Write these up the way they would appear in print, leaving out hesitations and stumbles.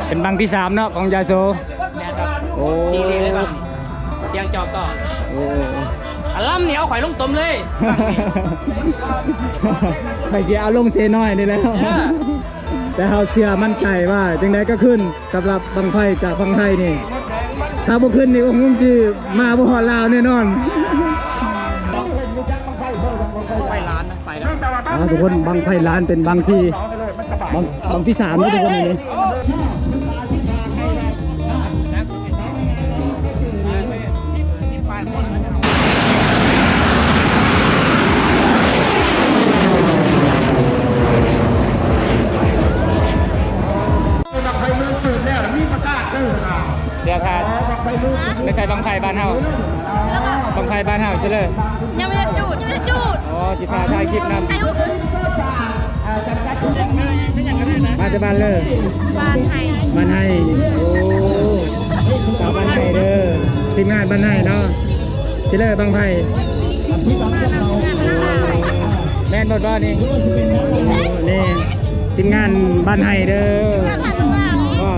เป็นบังที่3เนาะของยาโซแม่ครับ โอ้ ดีเลยบังเตียงจอบต่อ โอ้ อัลลัมเนี่ยเอาข่อยลงต้มเลย ไปเกี่ยวลงเซน้อยนี่แล้ว แต่เขาเชื่อมั่นใจว่าจังไดก็ขึ้นสำหรับบังไฟจากบังไทยนี่ถ้าบ่ขึ้นนี่คงจะมาบ่ฮอดลาวแน่นอน ไปร้านนะไปแล้ว ทุกคนบังไฟล้านเป็นบังที่บังที่3นะทุกคนนี่เดี๋ยวค่ะไม่ใช่บังไฟบ้านเฮาบังไฟบ้านเฮาจะเลย ยังไม่ได้จูดอ๋อจิพาถ่ายคลิปนำ ไอ้หุ่น มาจากบ้านเลย บ้านไทย บ้านไห้โอ้สาวบ้านไห้เด้อทีมงานบ้านไห้เนาะชิเลอร์บางไผ่แม่นบดบ่นี่นี่ทีมงานบ้านไห้เด้อก็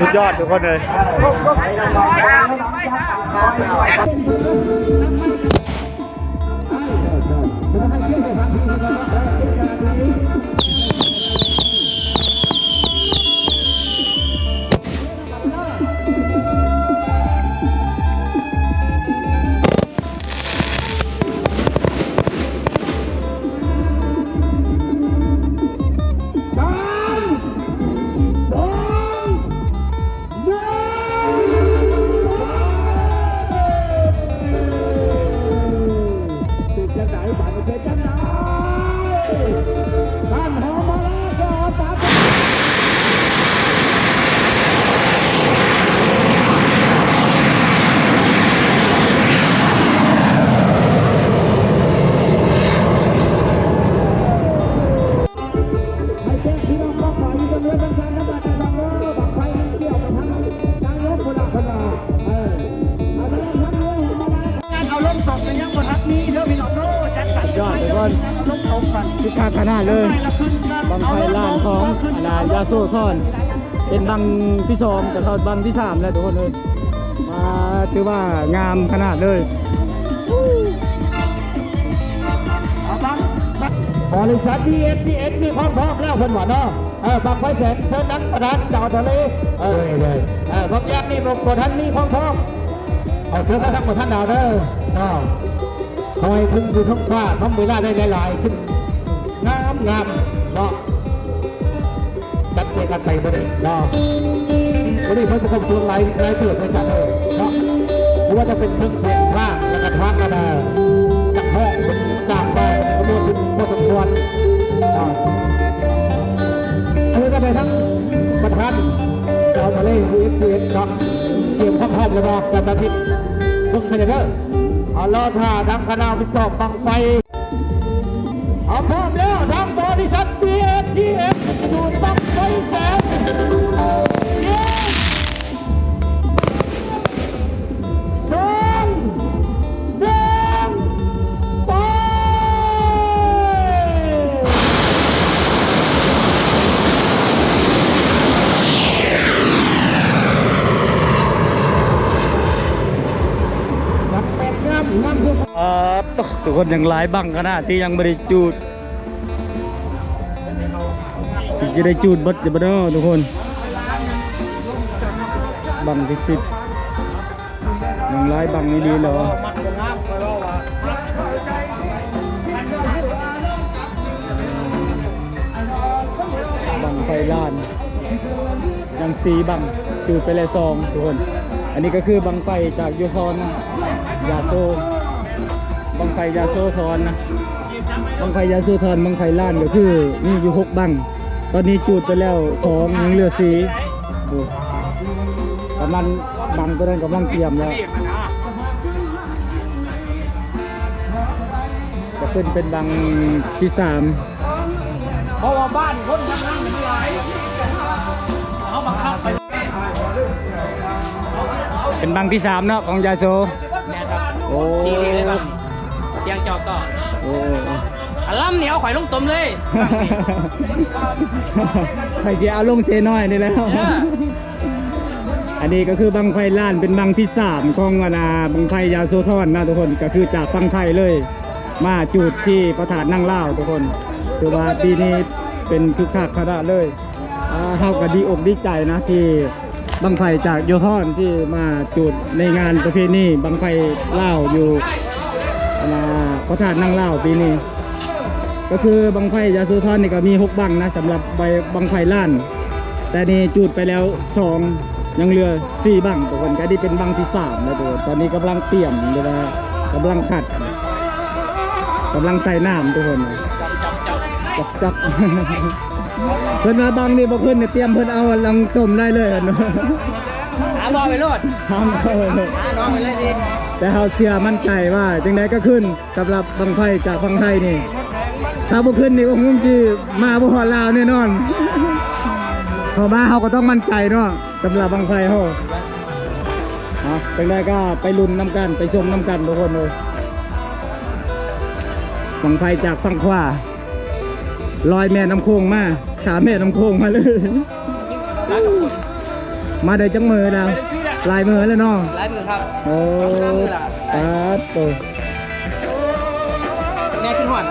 สุดยอดทุกคนเลยคือคาขนาดเลยบังไฟล้านของอนายาโซทอนเป็นบังที่2แต่เขาบังที่3แล้วทุกคนเลยมาถือว่างามขนาดเลยบริษัท DFCX มีพร้อมแล้วเพิ่นว่าเนาะบังไฟแสนเชิญนักประธานเจ้าทะเลเลยบางอย่างนี่ประธานมีพร้อมเอาเชิญทั้งประธานดาวเด้อคอยขึ้นอยู่ท้องฟ้าทำเวลาได้หลายๆขึ้นงามเนาะจัดเตะกันไปบ่ได้เนาะวันนี้เพิ่นจะคงชวนหลายเตือนไปจัดเลยเนาะหรือว่าจะเป็นเครื่องเสียงข้างแล้วก็ทางกันจักแพ้เป็นจ้างได้ก็รวมถึงพอสมควรก็ไปทั้งประธานเจ้าทะเลUFCX เนาะเตรียมความพร้อมแล้วเนาะการสาธิตเพิ่งไปเด้อเอาล้อท่าดังคณะวิศวบังไฟเอาพร้อมแล้วทางบริษัท DFCX ดูดบังไฟแสนทุกคนยังหลายบังขนาดที่ยังไม่ได้จูดที่จะได้จูดบัดจะบัดเนาะทุกคนบังที่10ยังหลายบังนี่ดีเหรอบังไฟล้านยัง4บังจูดไปเลย2ทุกคนอันนี้ก็คือบังไฟจากยูซอนยาโซบังไฟยาโซทอนนะบังไฟยาโซทอนบังไฟล้านก็คือนี่อยู่6บังตอนนี้จูดไปแล้ว2ยังเหลือ4ดูกำลังบังตัวนั้นกำลังเตรียมแล้ว เป็นบังที่3 เพราะว่าบ้านคนทำงานมันหลายเขาบังคับไป เป็นบังที่3เนาะของยาโซ แม่ครับ โอ้ ทีนี้เลยบ้างเตียงจอบต่อ โอ้ อัลลัมเหนียวข่อยลงต้มเลย ใครจะเอาลงเซน้อยนี่แล้ว อันนี้ก็คือบังไฟล้านเป็นบังที่3ของบังไฟยาโซทอนนะทุกคนก็คือจากฝั่งไทยเลย มาจุดที่ประธานนั่งเล่าทุกคนถือว่าปีนี้เป็นคึกคักขนาดเลยเฮาก็ดีอกดีใจนะที่บังไฟจากโยธอนที่มาจุดในงานประเพณีบังไฟเล่าอยู่ประธานนั่งเล่าปีนี้ ก็คือบังไฟยาโซทอนนี่ก็มี6บังนะสำหรับบังไฟล้าน แต่นี่จุดไปแล้ว2ยังเหลือ4บังทุกคนก็ได้เป็นบังที่3แล้วทุกคนตอนนี้กำลังเตรียมเลยนะกำลังขัดกำลังใส่น้ำทุกคนจับ เพิ่นมาบังนี่บ่ขึ้นเนี่ยเตรียมเพิ่นเอาลังต้มได้เลยเนาะ หาบอไปโลด ทำเข้าไปเลย หาน้องไปเลยดิ แต่เฮาเชื่อมั่นใจว่าจังไดก็ขึ้นสำหรับบังไฟจากฝั่งไทยนี่ถ้าบ่ขึ้นนี่ก็คงสิมาบ่ฮอดลาวแน่นอนพอมาเฮาก็ต้องมั่นใจเนาะสำหรับบังไฟเฮาจังไดก็ไปลุ้นน้ำกันไปชมน้ำกันทุกคนเลยบังไฟจากฝั่งขวาลอยแม่น้ำโขงมาขาแม่น้ำโขงมาเลย มาได้จังมือแล้วลายมือแล้วเนาะ ร้านมือครับ โอ้ปัดโต แม่ขึ้นหอด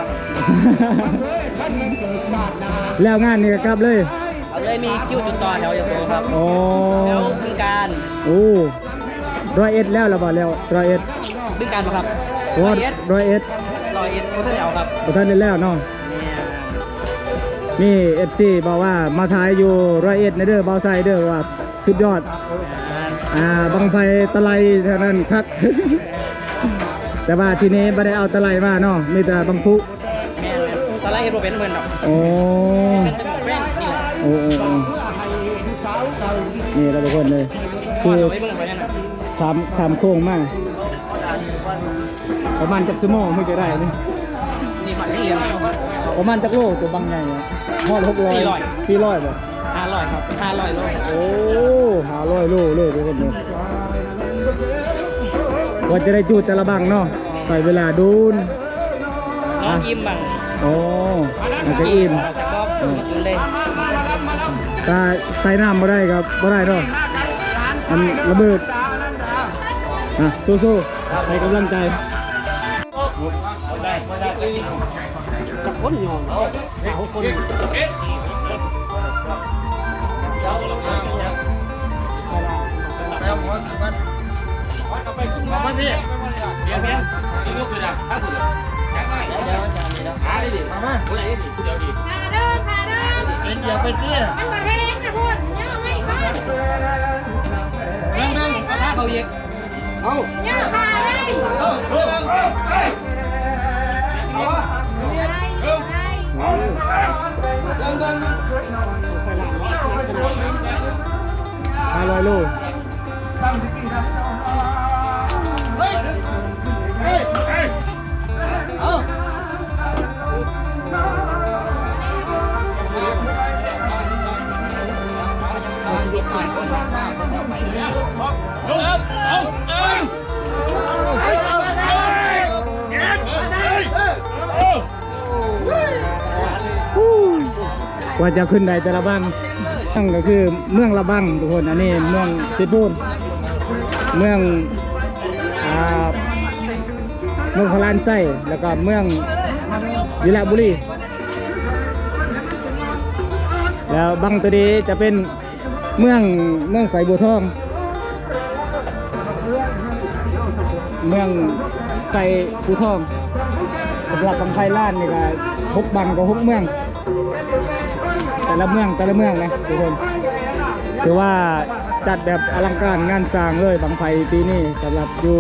แล้วงานนี่ก็กลับเลย เอาเลยมีคิวจุดต่อแถวยาโสครับ โอ้ แล้วบึงการ โอ้101แล้วบ่แล้ว101 บึงการปะครับ โอ้101 101โคตรเดียวครับ บ่ทันได้แล้วเนาะ เนี่ย นี่ FC บอกว่ามาถ่ายอยู่101ในเด้อเบาไซเด้อว่าสุดยอดบังไฟตะไลเท่านั้นคัก แต่ว่าทีนี้ไม่ได้เอาตะไลมาเนาะมีแต่บังฟุ แม่ตอนแรกเห็นโรเป็นเพื่อนหรอก โอ้ เป็นเพื่อนนี่แหละ โอ้นี่เราทุกคนเลย ก่ คือ อน เราไม่เบิ่งไปนั่นน่ะ ทำโค้งมากประมาณจักสมองเพิ่งจะได้นี่ นี่ฝันไม่เลี้ยง ประมาณจักโลตัวบางใหญ่ฮอด600 400บ่ 500ครับ500โล โอ้500โลเลยทุกคนเลยกว่าจะได้จุดแต่ละบังเนาะใส่เวลาดูน น้องยิ้มบัง โอ้มันก็อิ่ม จากก็จุนเลย ถ้าใส่น้ำมาได้ครับบ่ได้เนาะอันระเบิดสู้ๆให้กำลังใจ จับคนยองเอาคนมาพี่เดี๋ยวนี่ก็คือถ้าคุณแข็งได้เดี๋ยวหาได้ดิมาผู้ใหญ่ดิผู้เดียวดิ ขาเด้อเป็นอย่าไปเตี้ย มันบ่แห้งนะพูดย่อให้ขา เรื่องถ้าเขาเยกเอา ย่อขาเลย เรื่อง500 โล กว่าจะขึ้นได้แต่ละบังนั่นก็คือเมืองละบังทุกคนอันนี้เมืองสิปูนเมืองพลานไส้แล้วก็เมืองวิระบุรีแล้วบังตัวนี้จะเป็นเมืองไสบัวทองเมืองไสบัวทองสำหรับบังไฟล้านนี่ก็6 บังกับ6 เมืองแต่ละเมืองนะทุกคนถือว่าจัดแบบอลังการงานสร้างเลยบังไฟปีนี้สำหรับอยู่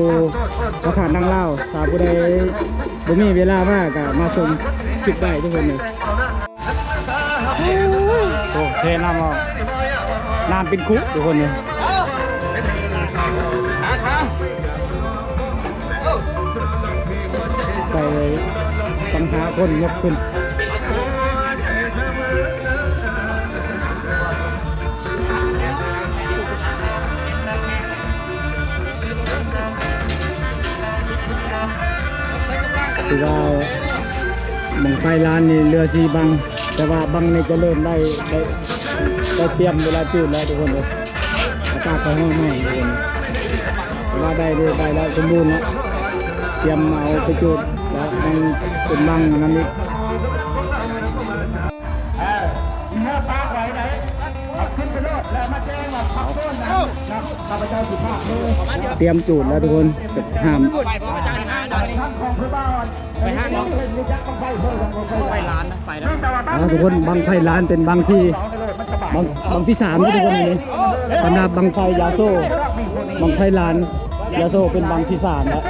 สถานนั่งเล่าถ้าผู้ใดบ่มีเวลามากก็มาชมคลิปได้ทุกคนเลยโอ้เทน้ำออกน้ำเป็นคุกทุกคนเลยใส่ ต้องหาคนยกขึ้นคือว่าบังไฟร้านนี่เรือ4บังแต่ว่าบังนี่ก็เริ่มได้เตรียมเวลาจุดแล้วทุกคนเลยอากาศก็ห้องทุกคนว่าได้แล้วสมบูรณ์แล้วเตรียมเอาไปจุดแล้วมันเป็นบังนั้นนี่ เมื่อปากไหวไหนขึ้นไปโลดแล้วมาแจ้งว่าขับโน่นนะข้าพเจ้าสุภาพเลย เตรียมจุดแล้วทุกคนห้าม ทั้งของพระบ้านไปห้างเนาะมีจักรต้องไปร้านนะไปนะ ทุกคนบังไฟร้านเป็นบังที่บังที่3นะทุกคนนี้สำหรับบังไฟยาโซ่บังไฟร้านยาโซ่เป็นบังที่3แล้ว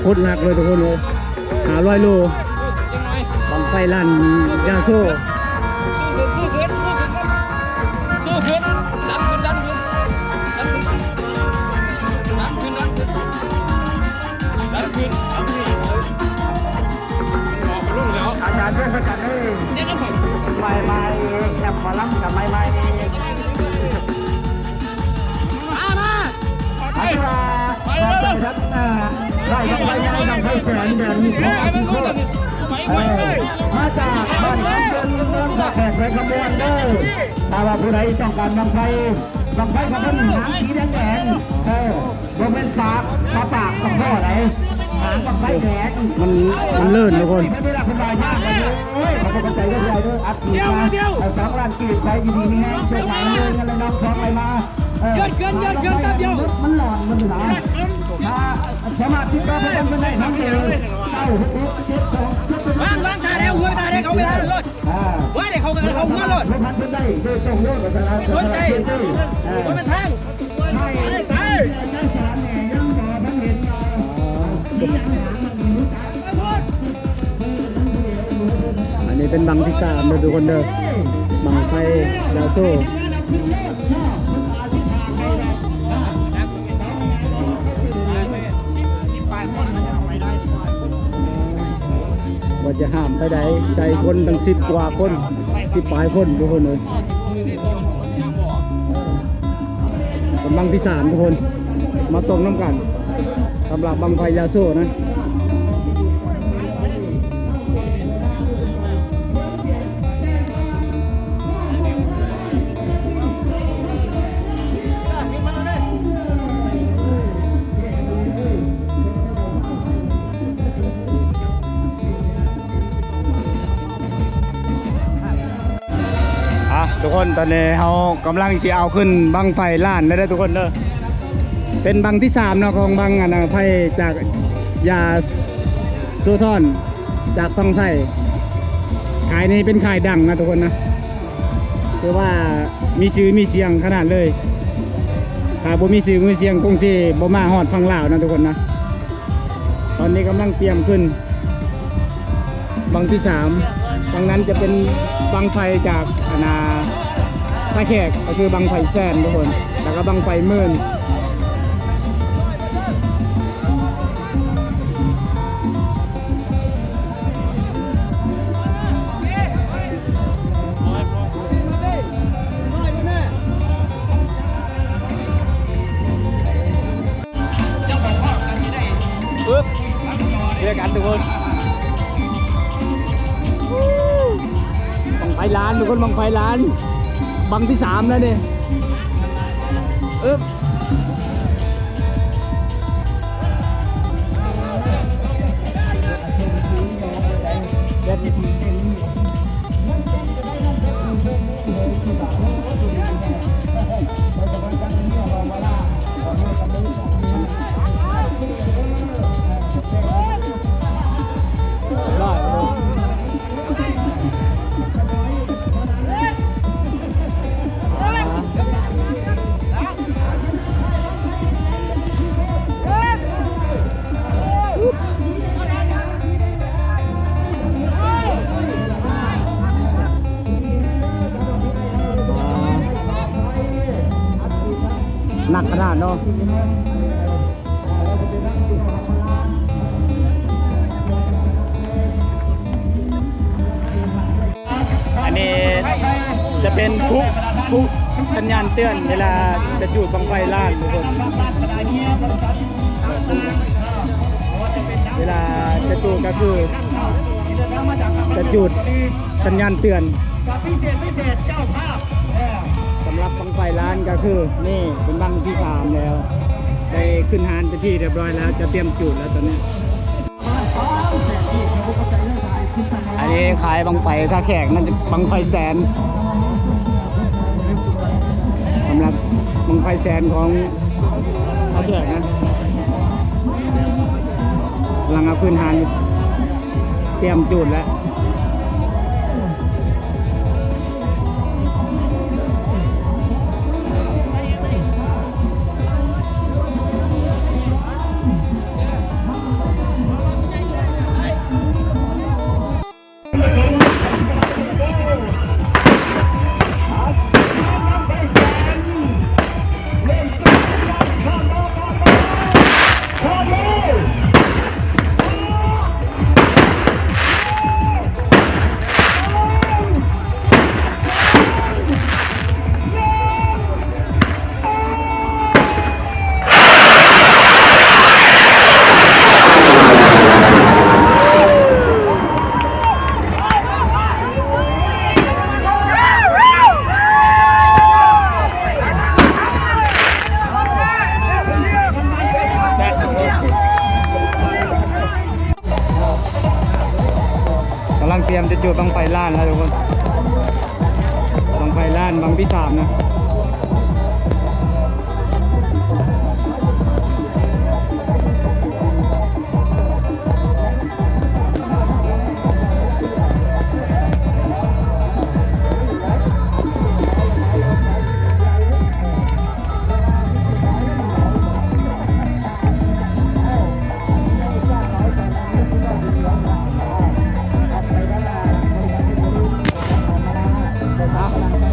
โคตรหนักเลยทุกคนเลย500 โลบังไฟร้านยาโซ่อาจารย์เพื่อนกันนี่ไม่แอบมาล้ำกับไม่อาจารย์ครับได้ทำไมไม่ทำให้แสนเดือนนี้มาจากบ้านน้ำเงินเมืองตะแขกไปขบวนเด้อถ้าว่าผู้ใดต้องการบังไฟเขาเป็นหางสีแดงโมเป็นปากกับพ่อไหนหางบังไฟแดงมันเลื่อนทุกคนไม่ได้รับสบายมากเลยเขาก็ใจด้วยอัดกีมาเอา2 ล้านกีบไปอยู่ดีนี่เชื่อใจเลยอะไรน้องท้องอะไรมาเกินแป๊บเดียวมันหลอนมันหนาสมาธิก็เป็นได้ทั้งเดียวเต้าหุบเจ็บสองวางตาเร็วหัวตาเร็วเขาไปได้เลยว่าเด็กเขาหัวเลย พันเป็นได้โดยตรงโดยสนใจว่าเป็นทางไปใจสารแหน่ยังต่อพันเห็นอันนี้เป็นบังที่3เลยทุกคนเด้อบังไฟยาโซ่ว่าจะห้ามไปไหนใช้คนตั้ง10 กว่าคน10 ปลายคนทุกคนเลยเป็นบังที่3ทุกคนมาส่งน้ำกันสำหรับบังไฟยาโซ่นะทุกคนตอนนี้เขากำลังจะเอาขึ้นบังไฟล้านได้ทุกคนเด้อเป็นบังที่3เนาะของบังไฟจากยาโซทอนจากฟังไส้ขายนี้เป็นขายดังนะทุกคนนะคือว่ามีชื่อมีเสียงขนาดเลยถ้าบ่มีชื่อมีเสียงคงสิบ่มาฮอดฟังลาวนะทุกคนนะตอนนี้กำลังเตรียมขึ้นบังที่3บังนั้นจะเป็นบังไฟจากท่าแขกก็คือบังไฟแซนทุกคนแล้วก็บังไฟหมื่นเจอกันทุกคนบังไฟล้านทุกคนบังไฟล้านบังที่3แล้วเนี่ย หนักขนาดเนาะอันนี้จะเป็นทุกสัญญาณเตือนเวลาจะจุดบังไฟล้านทุกคนเวลาจะจุดก็คือจะจุดสัญญาณเตือนสำหรับบังไฟล้านก็คือนี่เป็นบังที่3แล้วได้ขึ้นหานไปที่เรียบร้อยแล้วจะเตรียมจุดแล้วตอนนี้อันนี้ขายบังไฟท่าแขกนั่นบังไฟแสนสำหรับบังไฟแสนของท่าแขกนะกำลังเอาขึ้นหานเตรียมจุดแล้วกำลังเตรียมจะจุดบังไฟล้านแล้วทุกคนบังไฟล้านบังที่3นะ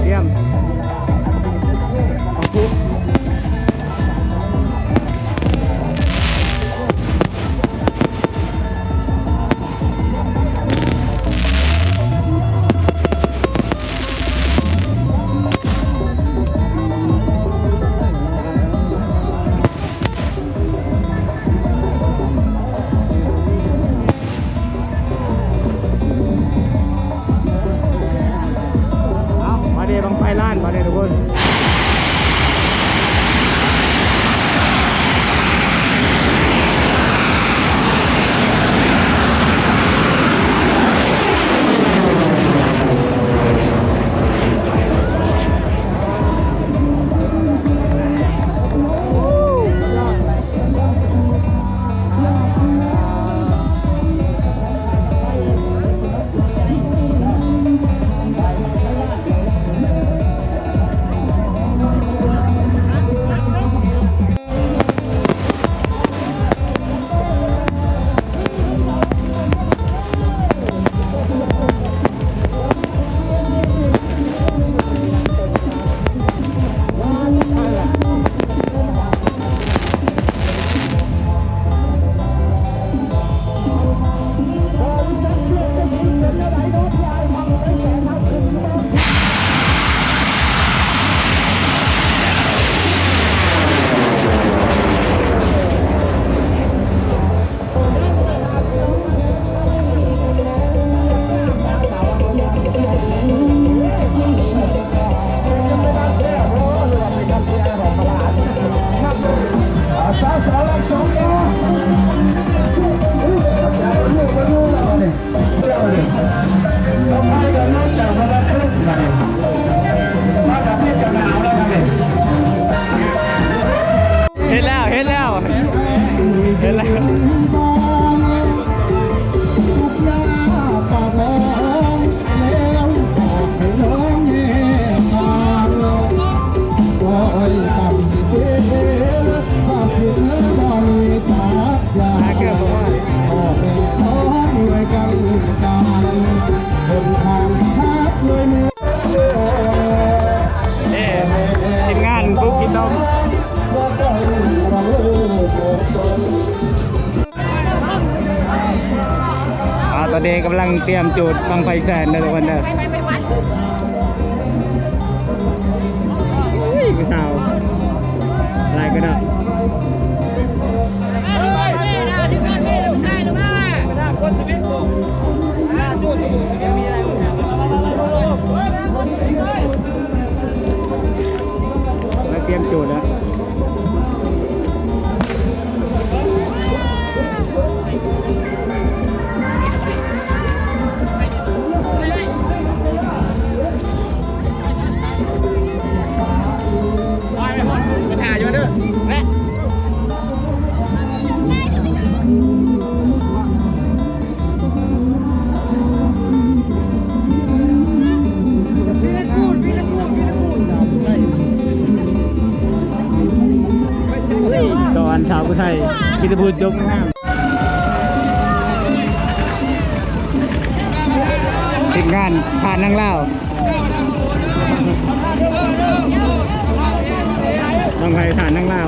เตรียม อนนี้กำลังเตรียมจุดบังไฟแสนนะทุกคนเด้อผู้สาวอะไรก็ได้แล้วเตรียมจุดแล้วสวรรค์ชาวพุทธไทยกิตพูดยกห้ามติดงานผ่านนั่งเล่าบังไฟผ่านนั่งเล่า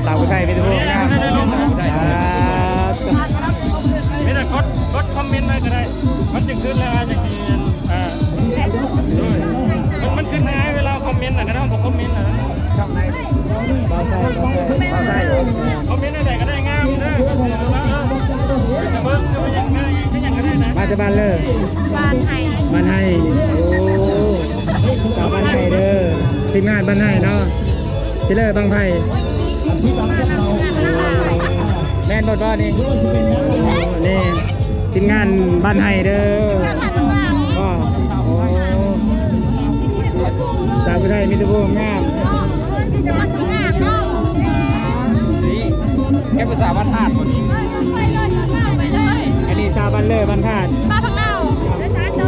สาวพุทธไทยเป็นตัวงามไม่ได้กดคอมเมนต์อะไรก็ได้มันจะขึ้นแล้วจะกินมันขึ้นง่ายเวลาคอมเมนต์นะผมคอมเมนต์นะช่องไหนคอมเมนต์อะไรก็ได้งามนะจะเบิ้งจะไปยังไงก็ได้นะมาจะบ้านเลยบ้านให้โอ้สาวบ้านให้เด้อทีมงานบ้านให้เนาะชิเลอร์บางไผ่แม่นบดบ่นี่นี่ทีมงานบ้านไห้เด้อก็สาวพุทธไทยมีแตะพูงามนี่แค่ภาษาบ้านธาตุคนนี้อันนี้ชาวบ้านเล่บ้านธาตุ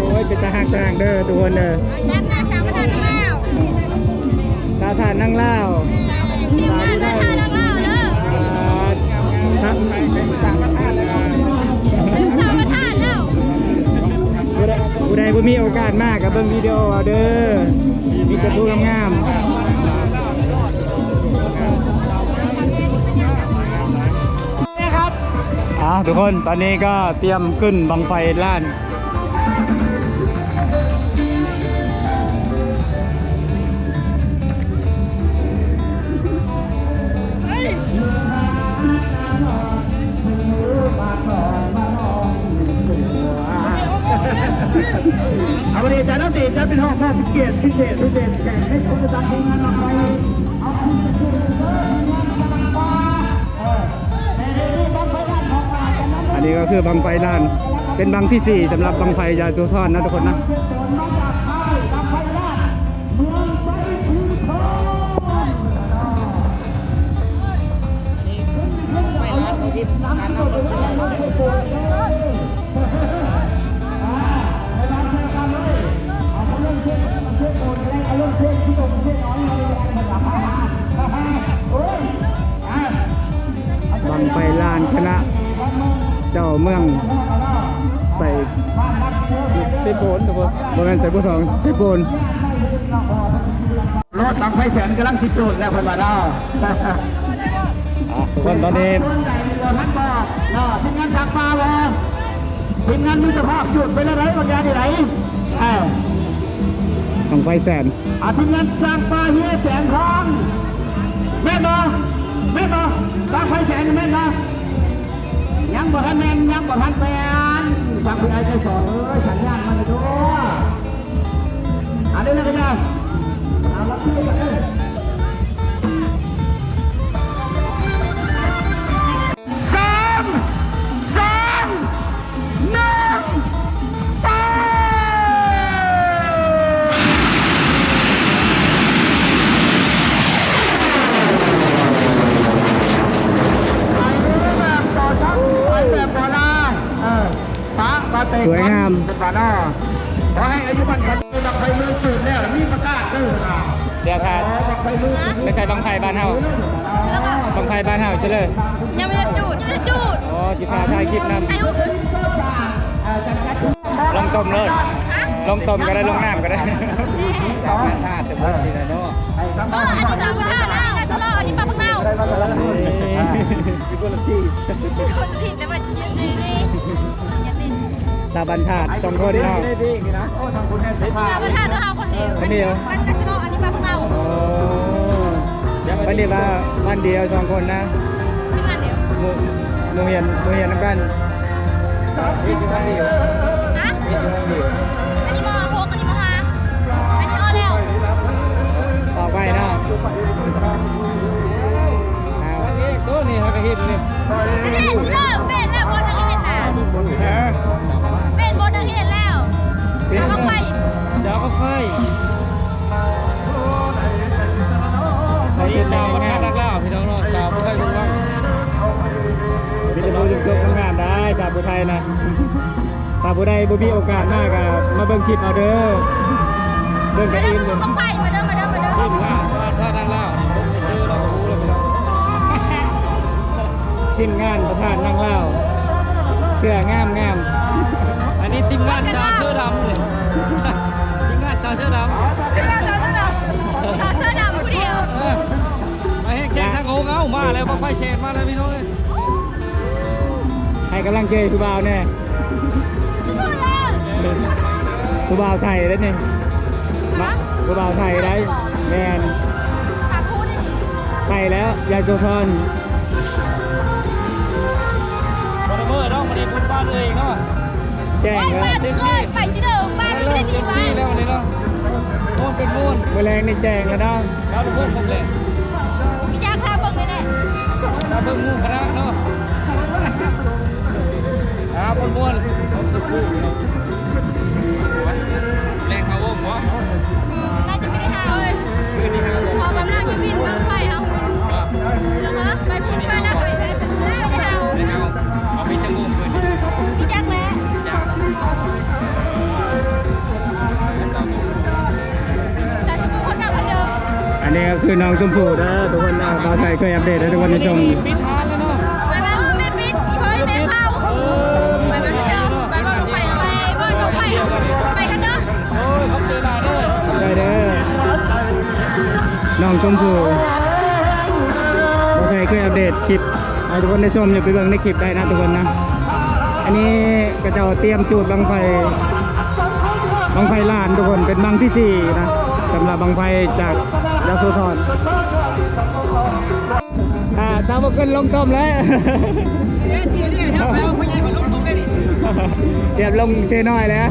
โอ้ยเป็นตาหักตาหักเด้อทุกคนเด้อสาวธาตุนั่งเล่าสาวพุทธไทยครับผู้ใดผู้มีโอกาสมากกับเบิ่งวิดีโอเอาเด้อมีแต่ผู้งามทุกคนตอนนี้ก็เตรียมขึ้นบังไฟล้านเอาวันนี้จะต้องตีจะเป็นห้องพิเศษแจกให้คนจะทำงานมาไปอันนี้ก็คือบังไฟล้านเป็นบังที่ 4สำหรับบังไฟยาตัวทอดนะทุกคนนะ คณะเจ้าเมืองใส่โพนทุกคนบริเวณใส่ผู้สองใส่โพน รถบังไฟแสนกำลังสิบจุดแล้วเพิ่นว่าเนาะ ทุกคนตอนนี้ ท่านบอกเนาะทีมงานสักปลาบ่ทีมงานมิตรภาพจุดไปแล้วไหนบางอย่างที่ไหนบังไฟแสน ทีมงานสักปลาเฮียแสนทองแม่นบ่บังไฟแสนแม่นบ่ยังบ่ทันแม่นยังบ่ทันแปลนทางคุณไอ้ใจสอนสัญญาณมาเลยด้วยเดี๋ยวกันนะเอาละพี่กันเลยสวยงาม ขอให้อายุมันขวัญบังไฟเมืองสูงเนี่ยมีประกาศด้วยนะ เดี๋ยวค่ะ บังไฟเมืองสูง ไม่ใช่บังไฟบ้านเฮา แล้วก็ บังไฟบ้านเฮาจะเลย ยังไม่ได้จูดอ๋อจิพาถ่ายคลิปน ให้หูขึ้น ำลงต้มเลยลงต้มก็ได้ลงน้ำก็ได้ ท่าจะพูดที่ไหนเนาะ อันนี้สามพันห้านะไงสโลอันนี้ปลาพักเน่ามีคนละที่ ที่โดนถิ่นแต่ว่ายืนนี่อย่าติด สาบันถาดจองโทษที่นอก สามพันห้าเราคนเดียวนั่นไงสโลอันนี้ปลาพักเน่า โอ้วันนี้ว่าวันเดียว2 คนนะ ที่งานเดียว โรงเรียนน้ำกันนี่คือวันเดียว นะ นี่คือวันเดียว อันนี้ม.6 อันนี้ม.5 อันนี้อ้อแล้ว ต่อไปเนาะตัวนี้เขาก็เห็นเลย จะเห็นเลิกเป็นแล้วบนทางเห็นนะเป็นบนทางเห็นแล้วจะบังไฟ เช้าก็ไฟใส่เสื้อสาวมันนักล่าพี่น้องเนาะสาวผู้ไทยคุณบ้างพี่จะดูจุดๆงานได้สาวผู้ไทยนะถ้าผู้ใดบ่มีโอกาสมากก็มาเบิ่งคลิปเอาเด้อเบิ่ง มา กัน เด้ อิ่ อ มเลย บังไฟมาเด้อ ถ้านักล่าผมไปซื้อเราก็รู้เลยพี่น้องทีมงานประธานนั่งเล่าเสื้องามอันนี้ทีมงานชาวเสื้อดำเลยทีมงานชาวเสื้อดำ จะมาสาวเสื้อดำสาวเสื้อดำผู้เดียว มาให้แจ้งทางโง่เงามาแล้วบังไฟเชนมาแล้วพี่น้องให้กำลังใจผู้บ่าวแน่ สุดแล้ว ผู้บ่าวไทยแล้วนี่ ฮะ ผู้บ่าวไทยได้แมน หาคู่ได้ดิ ไทยแล้วยายโจทอน บอลเมอร์ต้องมาดีบุญบ้านเลยเนาะ แจ้ง โอ้ย แล้ว บ้านเลยไปชิเดิมบ้านไม่ได้ดีบ้า ที่ น แล้ววันนี้เนาะมูนเป็นมูน แมลงนี่แจ้งแล้วนะ แล้วทุกคนผมเลย พี่ยักษ์ท่าเบิ่งเลยแหละ ถ้าเพิ่งมูนคณะเนาะม้วนผมสักครู่แรงเขาวงวะ น่าจะไม่ได้หาเลย คืนนี้หาผม พอกำลังจะบินบังไฟเอาคุณเหรอคะไปพุ่งไปนะไม่ได้หา ไม่เอาเอาไปจมูกคืนนี้ พี่ยักษ์แหละ อยาก จะสมมุติคนแบบเดิม อันนี้ก็คือน้องชมพู่นะทุกคนบ่าวไทยเคยอัปเดตให้ทุกคนได้ชม ปิดทางแล้วเนาะ ไปไปปิดอีพ่อแม่เข้าไปไปเจอไปบ้านไปบ้านไปกันเนาะ โอ้ยเขาเจอได้เลย ได้เด้อน้องชมพู่บ่าวไทยเคยอัปเดตคลิปให้ทุกคนได้ชมอยู่ไปเบิ่งในคลิปได้นะทุกคนนะอันนี้ก็จะเตรียมจูดบังไฟลานทุกคนเป็นบังที่4นะสำหรับบังไฟจากยโสธรตามกันลงต้มแล้ว เตรียมลงเชน้อยแล้ว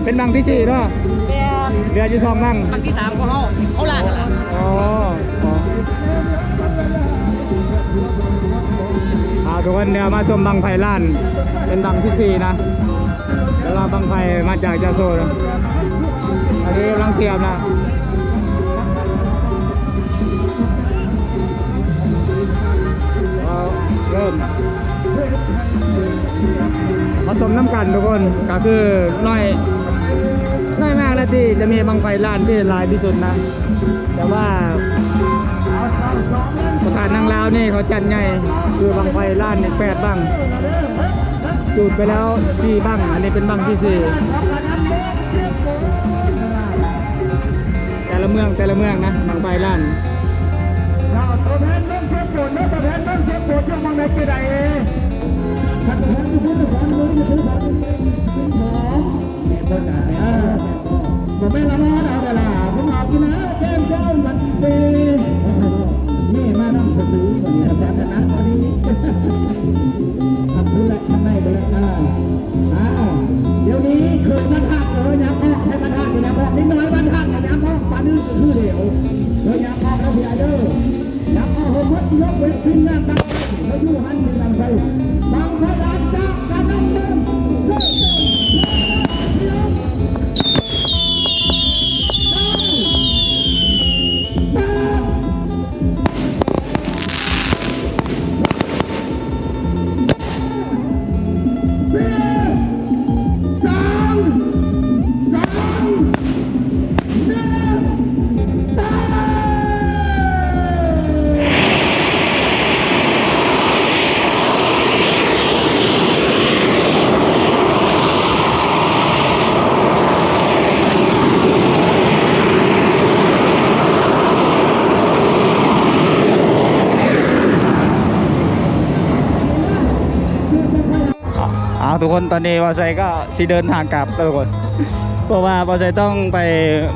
เป็นบังที่4เนาะเรืออยู่2บัง บางที่3ก็เขาลากกันละ อ๋อทุกคนเดี๋ยวมาชมบังไฟล้าน เป็นบังที่4นะแล้วเราบังไฟมาจากยโสนะอันนี้กำลังเตรียมนะเริ่มผสมน้ำกันทุกคนก็คือน้อยมากนะที่จะมีบังไฟล้านที่หลายที่สุดนะแต่ว่า ประธานนางลาวนี่เขาจัดใหญ่คือบังไฟล้านนี่8บังจุดไปแล้ว4บังอันนี้เป็นบังที่4แต่ละเมืองนะบังไฟล้าน ตัวแทนเล่นเสียงโปรดตัวแทนเล่นเสียงโปรดจะมองในกี่ใดท่านตัวแทนผู้ถือของมือถือของผมไม่ละมอดเอาเวลาผมเอากินนะแก้มเจ้ามันดีนี่มานั่งซื้อคนนี้แสนนะตอนนี้ทำธุระทำได้เลยเดี๋ยวนี้เคยมาทักเลยนะพ่อให้มาทักอยู่แล้วพ่อนิดน้อยมาทักนะพ่อปาดื้อคือเดียวเลยอยากพ่อแล้วพี่ไอเดอร์อยากพ่อผมยกเวทีหน้าตั้งเขาอยู่หันมีบางไฟบางไฟดันจับกันนั่งเดิมทุกคนตอนนี้บอไซก็สิเดินทางกลับทุกคนเพราะว่าบอไซต้องไป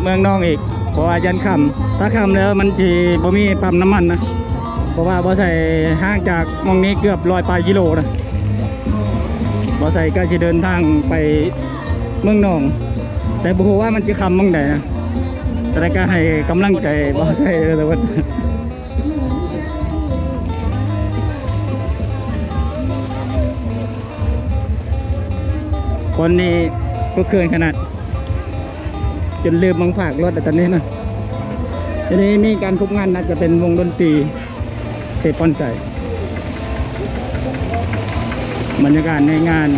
เมืองนองอีกเพราะว่ายันค่ำถ้าค่ำแล้วมันจะบ่มีปั๊มน้ำมันนะเพราะว่าบอไซห่างจากมองนี้เกือบ100 กิโลนะบอไซก็สิเดินทางไปเมืองนองแต่บ่รู้ว่ามันจะค่ำเมื่อใดนะแต่ก็ให้กำลังใจบอไซเลยทุกคนคนนี้ก็เกินขนาดจนลืมบังฝากรถแต่ตอนนี้นะทีนี้มีการทุกงานน่าจะเป็นวงดนตรีเทปอนใส่บรรยากาศในงาน